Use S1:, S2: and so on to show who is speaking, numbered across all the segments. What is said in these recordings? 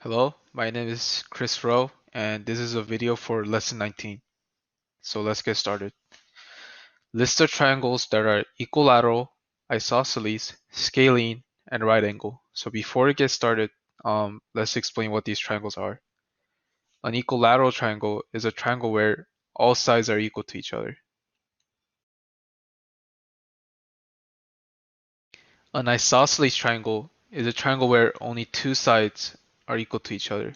S1: Hello, my name is Chris Rowe, and this is a video for lesson 19. So let's get started. List the triangles that are equilateral, isosceles, scalene, and right angle. So before we get started, let's explain what these triangles are. An equilateral triangle is a triangle where all sides are equal to each other. An isosceles triangle is a triangle where only two sides are equal to each other.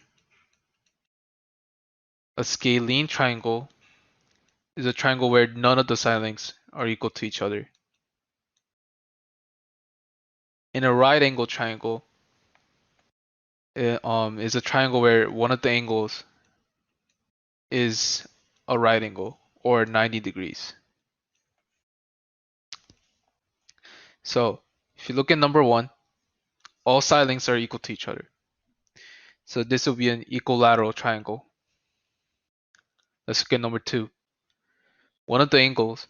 S1: A scalene triangle is a triangle where none of the side lengths are equal to each other. In a right angle triangle, is a triangle where one of the angles is a right angle or 90 degrees. So if you look at number one, all side lengths are equal to each other. So this will be an equilateral triangle. Let's look at number two. One of the angles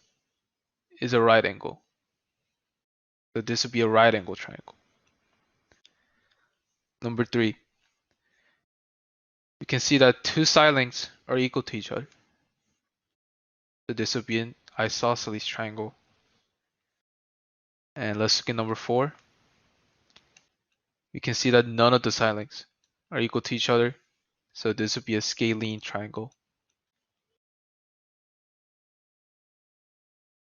S1: is a right angle. So this will be a right angle triangle. Number three, you can see that two side lengths are equal to each other. So this will be an isosceles triangle. And let's look at number four. You can see that none of the side lengths are equal to each other. So this would be a scalene triangle.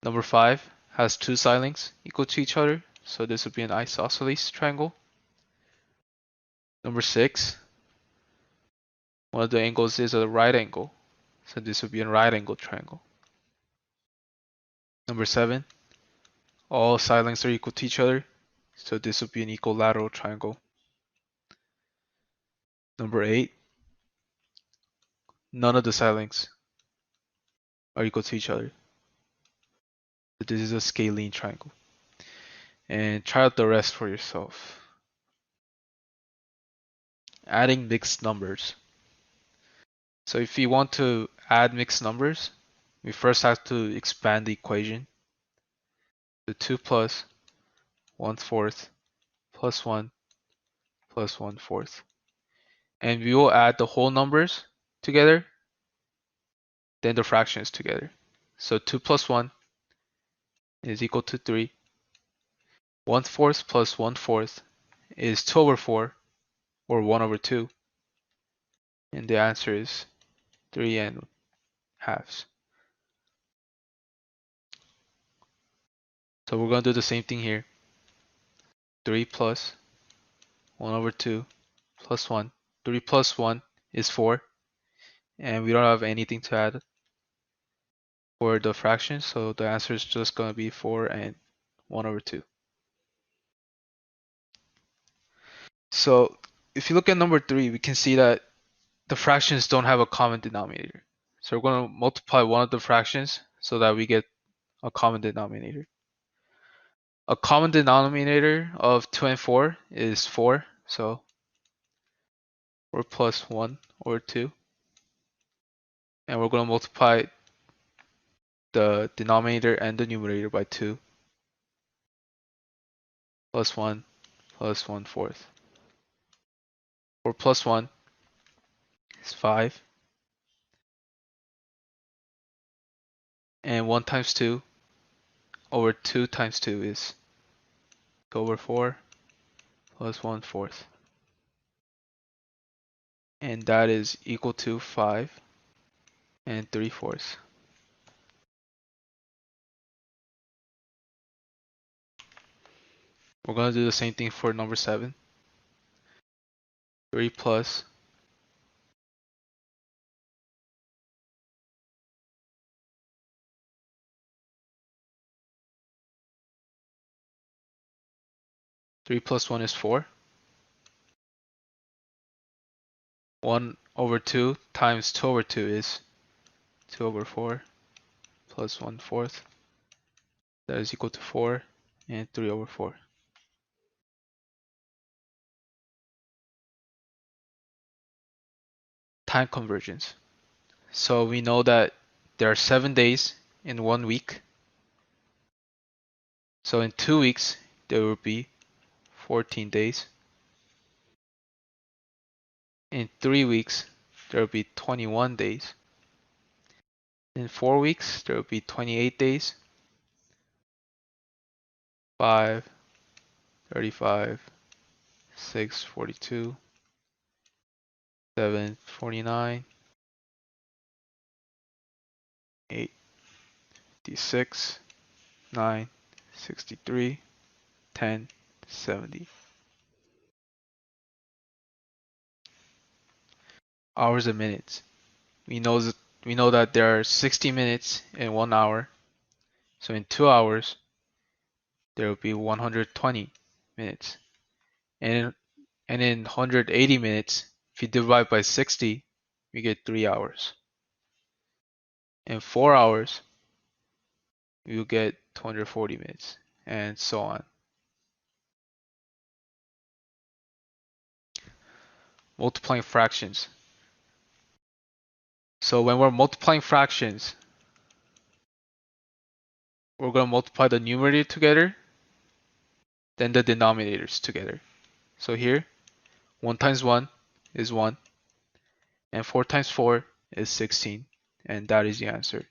S1: Number five has two side lengths equal to each other. So this would be an isosceles triangle. Number six, one of the angles is a right angle. So this would be a right angle triangle. Number seven, all side lengths are equal to each other. So this would be an equilateral triangle. Number eight, none of the side lengths are equal to each other. So this is a scalene triangle. And try out the rest for yourself. Adding mixed numbers. So if you want to add mixed numbers, we first have to expand the equation. The 2 plus 1/4 plus 1 plus 1/4. And we will add the whole numbers together, then the fractions together. So 2 plus 1 is equal to 3. 1/4 plus 1/4 is 2/4, or 1/2. And the answer is 3 1/2. So we're going to do the same thing here. 3 plus 1/2 plus 1. 3 plus 1 is 4. And we don't have anything to add for the fractions, so the answer is just going to be 4 and 1/2. So if you look at number 3, we can see that the fractions don't have a common denominator. So we're going to multiply one of the fractions so that we get a common denominator. A common denominator of 2 and 4 is 4, so 4 plus 1/2. And we're going to multiply the denominator and the numerator by 2 plus 1 plus 1/4. 4 plus 1 is 5. And 1 times 2 over 2 times 2 is 2/4 plus 1/4. And that is equal to 5 and 3/4. We're going to do the same thing for number 7. 3 plus 1 is 4. 1/2 times 2/2 is 2/4 plus 1/4. That is equal to 4 and 3/4. Time convergence. So we know that there are 7 days in 1 week. So in 2 weeks, there will be 14 days. In 3 weeks, there will be 21 days. In 4 weeks, there will be 28 days. 5, 35, 6, 42, 7, 49, 8, 56, 9, 63, 10, 70. Hours and minutes. We know that there are 60 minutes in 1 hour. So in 2 hours, there will be 120 minutes. And in 180 minutes, if you divide by 60, we get 3 hours. In 4 hours, you'll get 240 minutes, and so on. Multiplying fractions. So when we're multiplying fractions, we're going to multiply the numerator together, then the denominators together. So here, 1 times 1 is 1, and 4 times 4 is 16, and that is the answer.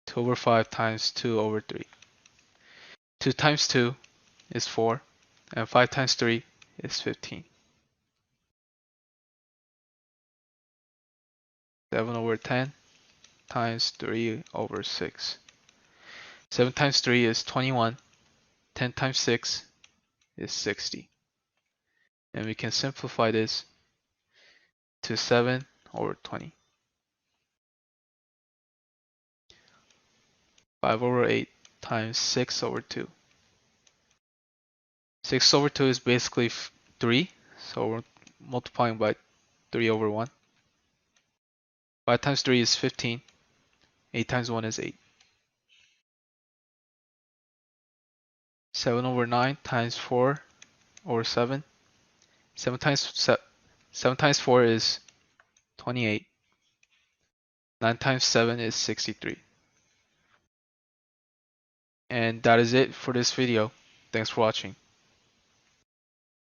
S1: 2 over 5 times 2 over 3. 2 times 2 is 4, and 5 times 3 is 15. 7 over 10 times 3 over 6. 7 times 3 is 21. 10 times 6 is 60. And we can simplify this to 7 over 20. 5 over 8 times 6 over 2. 6 over 2 is basically 3, so we're multiplying by 3 over 1. 5 times 3 is 15. 8 times 1 is 8. 7 over 9 times 4 over 7. 7 times 4 is 28. 9 times 7 is 63. And that is it for this video. Thanks for watching.